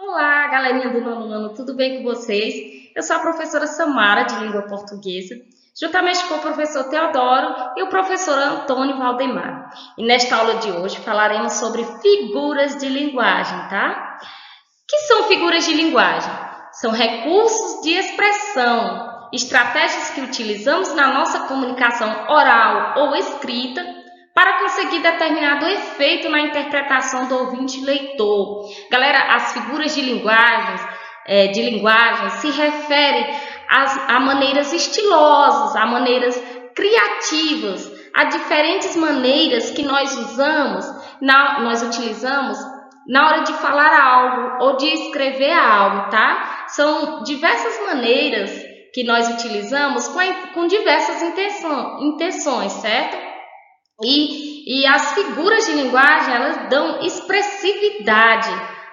Olá, galerinha do nono ano, tudo bem com vocês? Eu sou a professora Samara, de língua portuguesa, juntamente com o professor Teodoro e o professor Antônio Valdemar. E nesta aula de hoje falaremos sobre figuras de linguagem, tá? O que são figuras de linguagem? São recursos de expressão, estratégias que utilizamos na nossa comunicação oral ou escrita para conseguir determinado efeito na interpretação do ouvinte leitor. Galera, as figuras de linguagem se referem a maneiras estilosas, a maneiras criativas, a diferentes maneiras que nós utilizamos na hora de falar algo ou de escrever algo, tá? São diversas maneiras que nós utilizamos com diversas intenções, certo? E as figuras de linguagem, elas dão expressividade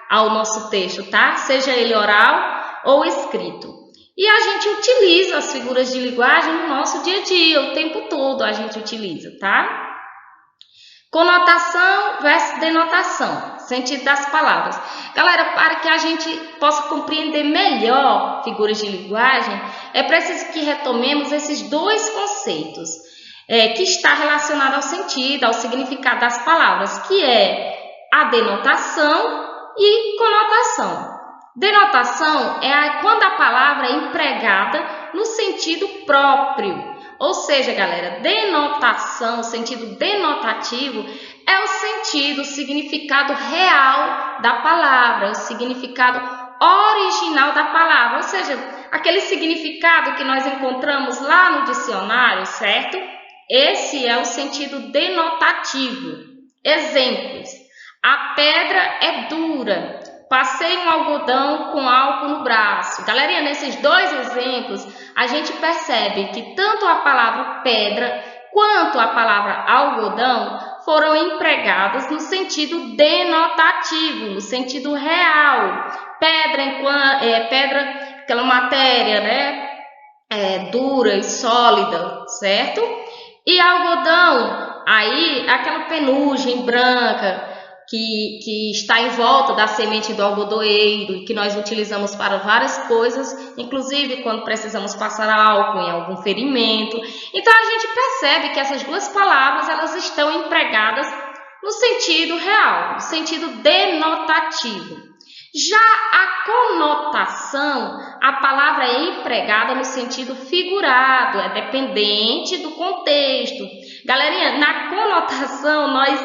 ao nosso texto, tá? Seja ele oral ou escrito. E a gente utiliza as figuras de linguagem no nosso dia a dia, o tempo todo a gente utiliza, tá? Conotação versus denotação, sentido das palavras. Galera, para que a gente possa compreender melhor figuras de linguagem, é preciso que retomemos esses dois conceitos. Que está relacionado ao sentido, ao significado das palavras, que é a denotação e conotação. Denotação é quando a palavra é empregada no sentido próprio. Ou seja, galera, denotação, o sentido denotativo, é o sentido, o significado real da palavra, o significado original da palavra. Ou seja, aquele significado que nós encontramos lá no dicionário, certo? Esse é o sentido denotativo. Exemplos: a pedra é dura. Passei um algodão com álcool no braço. Galerinha, nesses dois exemplos, a gente percebe que tanto a palavra pedra quanto a palavra algodão foram empregadas no sentido denotativo, no sentido real. Pedra, aquela matéria, né? Dura e sólida, certo? E algodão, aí aquela penugem branca que está em volta da semente do algodoeiro e que nós utilizamos para várias coisas, inclusive quando precisamos passar álcool em algum ferimento. Então a gente percebe que essas duas palavras elas estão empregadas no sentido real, no sentido denotativo. Já a conotação, a palavra é empregada no sentido figurado, é dependente do contexto. Galerinha, na conotação nós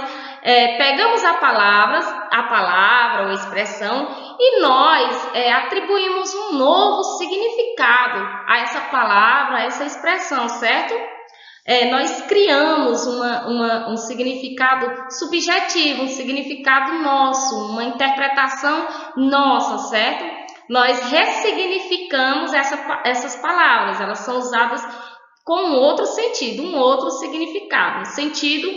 pegamos a palavra ou expressão e nós atribuímos um novo significado a essa palavra, a essa expressão, certo? Nós criamos um significado subjetivo, um significado nosso, uma interpretação nossa, certo? Nós ressignificamos essas palavras, elas são usadas com outro sentido, um outro significado, um sentido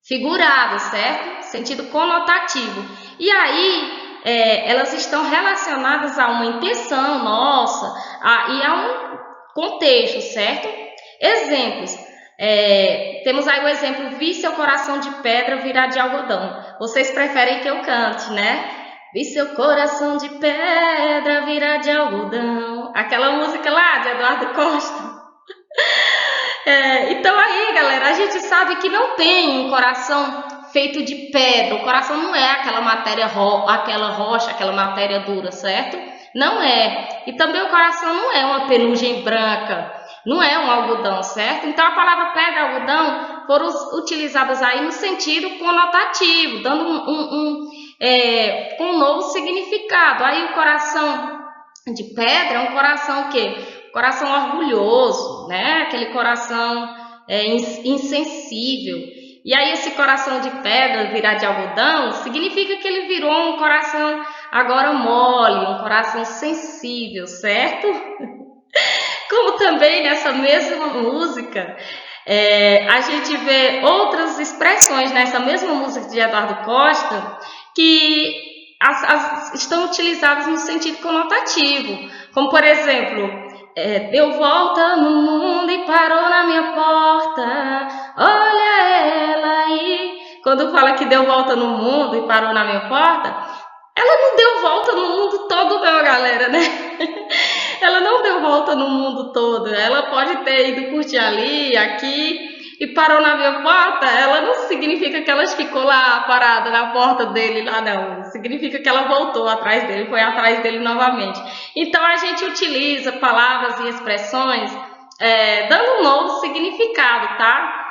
figurado, certo? Sentido conotativo. E aí, elas estão relacionadas a uma intenção nossa e a um contexto, certo? Exemplos. Temos aí o exemplo: vi seu coração de pedra virar de algodão. Vocês preferem que eu cante, né? Vi seu coração de pedra virar de algodão. Aquela música lá de Eduardo Costa. Então aí, galera, a gente sabe que não tem um coração feito de pedra. O coração não é aquela matéria, aquela rocha, aquela matéria dura, certo? Não é. E também o coração não é uma penugem branca, não é um algodão, certo? Então a palavra pedra e algodão foram utilizadas aí no sentido conotativo, dando um novo significado. Aí o coração de pedra é um coração o quê? Coração orgulhoso, né? Aquele coração insensível. E aí esse coração de pedra virar de algodão significa que ele virou um coração agora mole, um coração sensível, certo? Como também nessa mesma música, a gente vê outras expressões nessa mesma música de Eduardo Costa que estão utilizadas no sentido conotativo. Como, por exemplo, deu volta no mundo e parou na minha porta, olha ela aí. Quando fala que deu volta no mundo e parou na minha porta, Ela não deu volta no mundo todo, não, galera, né? Ela não deu volta no mundo todo. Ela pode ter ido curtir ali, aqui e parou na minha porta. Ela não significa que ela ficou lá parada na porta dele, lá não. Significa que ela voltou atrás dele, foi atrás dele novamente. Então a gente utiliza palavras e expressões dando um novo significado, tá?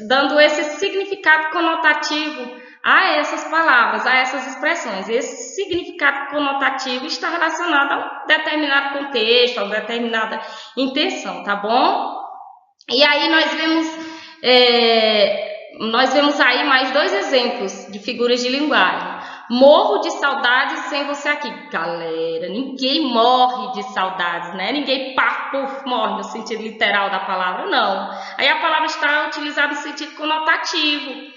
Dando esse significado conotativo a essas palavras, a essas expressões. Esse significado conotativo está relacionado a um determinado contexto, a uma determinada intenção, tá bom? E aí nós vemos aí mais dois exemplos de figuras de linguagem. Morro de saudades sem você aqui. Galera, ninguém morre de saudades, né? Ninguém morre no sentido literal da palavra, não. Aí a palavra está utilizada no sentido conotativo.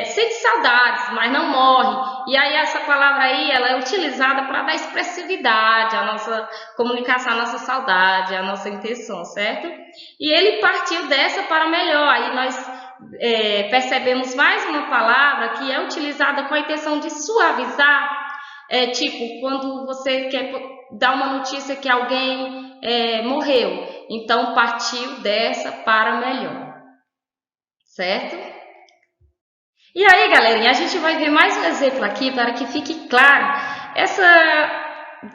Sente saudades, mas não morre. E aí essa palavra aí, ela é utilizada para dar expressividade à nossa comunicação, à nossa saudade, à nossa intenção, certo? E ele partiu dessa para melhor. Aí nós percebemos mais uma palavra que é utilizada com a intenção de suavizar. Tipo, quando você quer dar uma notícia que alguém morreu. Então partiu dessa para melhor, certo? E aí, galerinha, a gente vai ver mais um exemplo aqui para que fique claro essa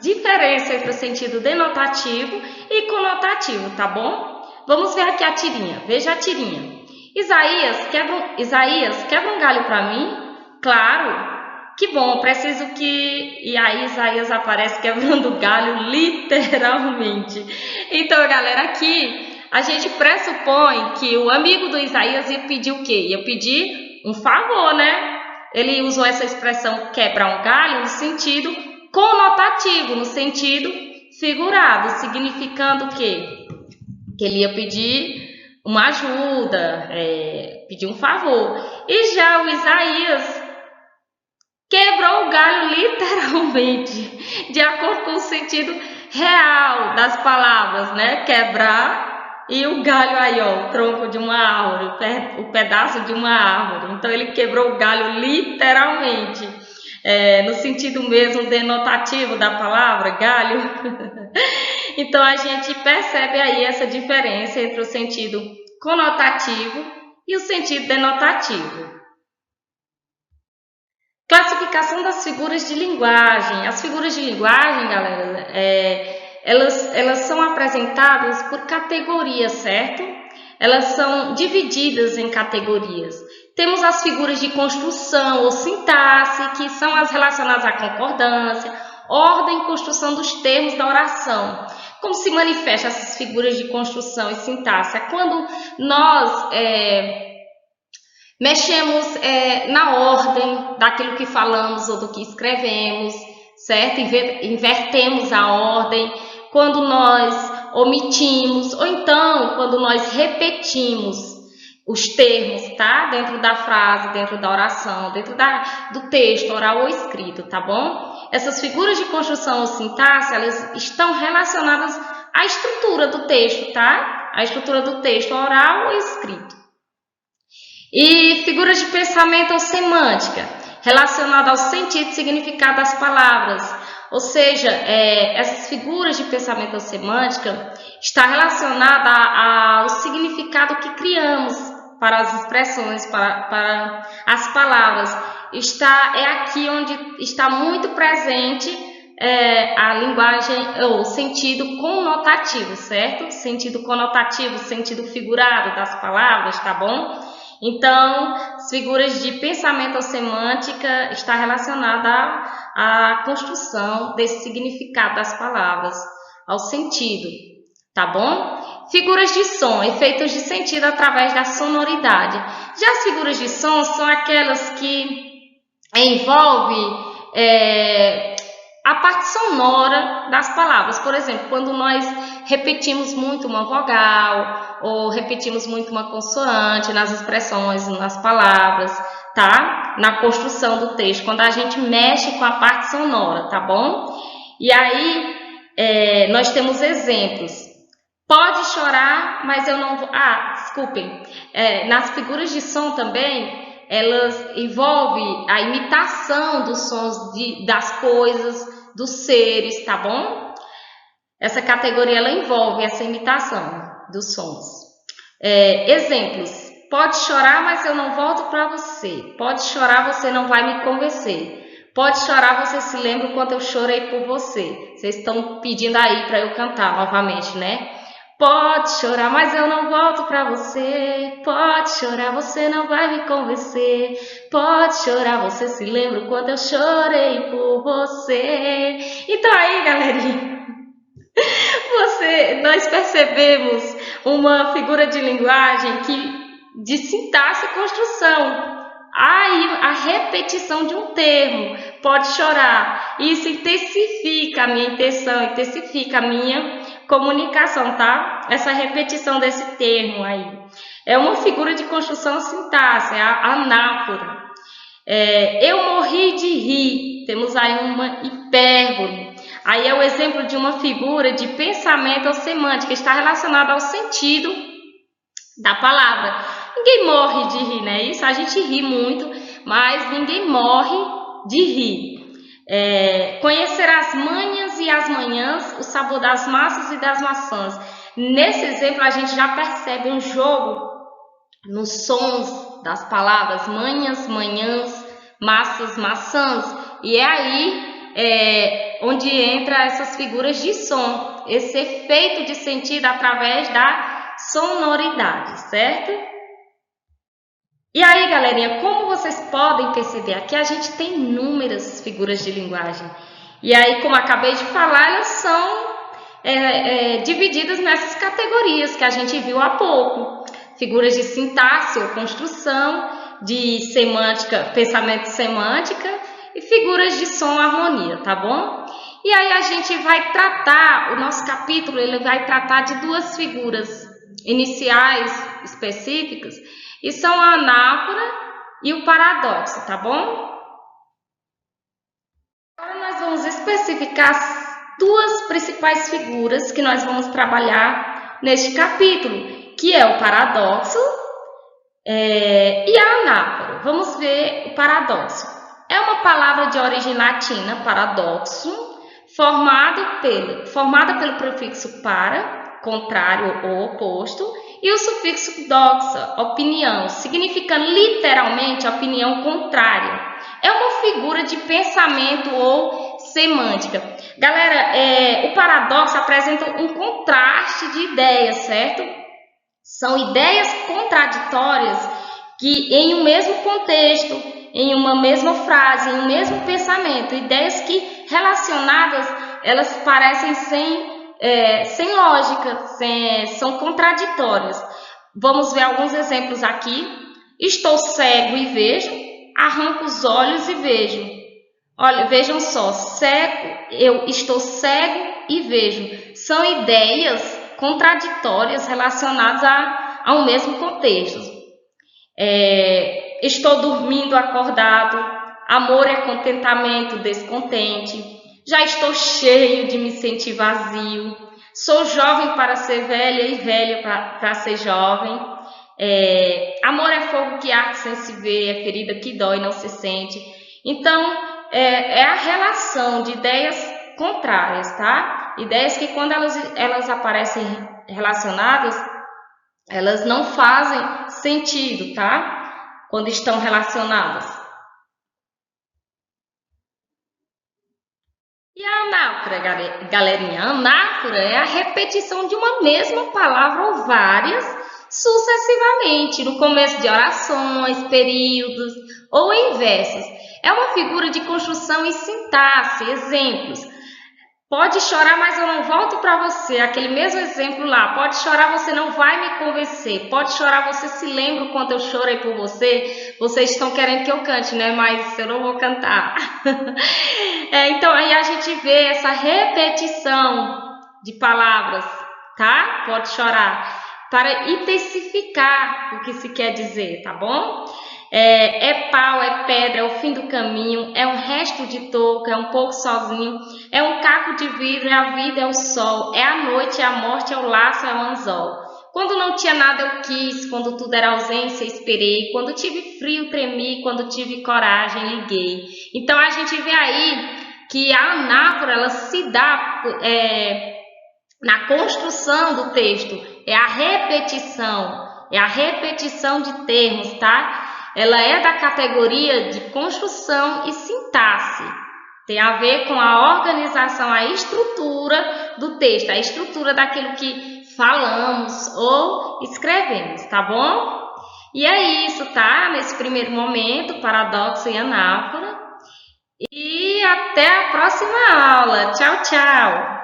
diferença entre o sentido denotativo e conotativo, tá bom? Vamos ver aqui a tirinha. Veja a tirinha. Isaías, quebra um galho para mim? Claro. Que bom, preciso que... E aí Isaías aparece quebrando o galho literalmente. Então, galera, aqui a gente pressupõe que o amigo do Isaías ia pedir o quê? Ia pedir um favor, né? Ele usou essa expressão quebrar um galho no sentido conotativo, no sentido figurado, significando o quê? Que ele ia pedir uma ajuda, pedir um favor. E já o Isaías quebrou o galho literalmente, de acordo com o sentido real das palavras, né? Quebrar. E o galho aí, ó, o tronco de uma árvore, o pedaço de uma árvore. Então, ele quebrou o galho literalmente, no sentido mesmo denotativo da palavra, galho. Então, a gente percebe aí essa diferença entre o sentido conotativo e o sentido denotativo. Classificação das figuras de linguagem. As figuras de linguagem, galera, elas são apresentadas por categorias, certo? Elas são divididas em categorias. Temos as figuras de construção ou sintaxe, que são as relacionadas à concordância, ordem e construção dos termos da oração. Como se manifestam essas figuras de construção e sintaxe? É quando nós mexemos na ordem daquilo que falamos ou do que escrevemos, certo? Invertemos a ordem. Quando nós omitimos, ou então quando nós repetimos os termos, tá? Dentro da frase, dentro da oração, dentro do texto oral ou escrito, tá bom? Essas figuras de construção ou sintaxe, elas estão relacionadas à estrutura do texto, tá? A estrutura do texto oral ou escrito. E figuras de pensamento ou semântica, relacionada ao sentido e significado das palavras. Ou seja, essas figuras de pensamento ou semântica está relacionada ao significado que criamos para as expressões, para as palavras. É aqui onde está muito presente a linguagem ou sentido conotativo, certo? Sentido conotativo, sentido figurado das palavras, tá bom? Então, as figuras de pensamento ou semântica está relacionada à construção desse significado das palavras, ao sentido, tá bom? Figuras de som, efeitos de sentido através da sonoridade. Já as figuras de som são aquelas que envolvem a parte sonora das palavras. Por exemplo, quando nós repetimos muito uma vogal ou repetimos muito uma consoante nas expressões, nas palavras, tá? Na construção do texto, quando a gente mexe com a parte sonora, tá bom? E aí, nós temos exemplos. Pode chorar, mas eu não vou... desculpem. Nas figuras de som também, elas envolvem a imitação dos sons das coisas, dos seres, tá bom? Essa categoria ela envolve essa imitação dos sons. Exemplos. Pode chorar, mas eu não volto para você. Pode chorar, você não vai me convencer. Pode chorar, você se lembra o quanto eu chorei por você. Vocês estão pedindo aí para eu cantar novamente, né? Pode chorar, mas eu não volto para você. Pode chorar, você não vai me convencer. Pode chorar, você se lembra o quanto eu chorei por você. Então aí, galerinha, nós percebemos uma figura de linguagem de sintaxe e construção. Aí a repetição de um termo, pode chorar. Isso intensifica a minha intenção, intensifica a minha comunicação, tá? Essa repetição desse termo aí. É uma figura de construção sintaxe, é a anáfora. Eu morri de rir, temos aí uma hipérbole. Aí é o exemplo de uma figura de pensamento ou semântica, está relacionada ao sentido da palavra. Ninguém morre de rir, né? Isso a gente ri muito, mas ninguém morre de rir. Conhecer as manhas e as manhãs, o sabor das massas e das maçãs. Nesse exemplo a gente já percebe um jogo nos sons das palavras manhas, manhãs, massas, maçãs. E é aí onde entra essas figuras de som, esse efeito de sentido através da sonoridade, certo? E aí, galerinha, como vocês podem perceber, aqui a gente tem inúmeras figuras de linguagem. E aí, como acabei de falar, elas são divididas nessas categorias que a gente viu há pouco. Figuras de sintaxe ou construção, de semântica, pensamento semântica, e figuras de som, harmonia, tá bom? E aí a gente vai tratar, o nosso capítulo ele vai tratar de duas figuras iniciais específicas, e são a anáfora e o paradoxo, tá bom? Agora nós vamos especificar as duas principais figuras que nós vamos trabalhar neste capítulo, que é o paradoxo e a anáfora. Vamos ver o paradoxo. É uma palavra de origem latina, paradoxo, formada pelo prefixo para, contrário ou oposto, e o sufixo doxa, opinião, significando literalmente opinião contrária. É uma figura de pensamento ou semântica. Galera, o paradoxo apresenta um contraste de ideias, certo? São ideias contraditórias que em um mesmo contexto, em uma mesma frase, em um mesmo pensamento, ideias que relacionadas, elas parecem sem lógica, são contraditórias. Vamos ver alguns exemplos aqui. Estou cego e vejo, arranco os olhos e vejo. Olha, vejam só, eu estou cego e vejo. São ideias contraditórias relacionadas a um mesmo contexto. Estou dormindo acordado, amor é contentamento, descontente. Já estou cheio de me sentir vazio. Sou jovem para ser velha e velho para ser jovem. Amor é fogo que arde sem se ver, é ferida que dói e não se sente. Então, é a relação de ideias contrárias, tá? Ideias que quando elas aparecem relacionadas, elas não fazem sentido, tá? Quando estão relacionadas. E a anáfora, galerinha? A anáfora é a repetição de uma mesma palavra ou várias sucessivamente, no começo de orações, períodos ou em versos. É uma figura de construção e sintaxe. Exemplos. Pode chorar, mas eu não volto para você. Aquele mesmo exemplo lá. Pode chorar, você não vai me convencer. Pode chorar, você se lembra o quanto eu chorei por você. Vocês estão querendo que eu cante, né? Mas eu não vou cantar. Então, aí a gente vê essa repetição de palavras, tá? Pode chorar. Para intensificar o que se quer dizer, tá bom? Pau, é pedra, é o fim do caminho, é um resto de touca, é um pouco sozinho, é um caco de vidro, é a vida, é o sol, é a noite, é a morte, é o laço, é o anzol. Quando não tinha nada, eu quis. Quando tudo era ausência, esperei. Quando tive frio, tremi. Quando tive coragem, liguei. Então, a gente vê aí que a anáfora, ela se dá na construção do texto. É a repetição de termos, tá? Ela é da categoria de construção e sintaxe. Tem a ver com a organização, a estrutura do texto, a estrutura daquilo que falamos ou escrevemos, tá bom? E é isso, tá? Nesse primeiro momento, paradoxo e anáfora. E até a próxima aula. Tchau, tchau!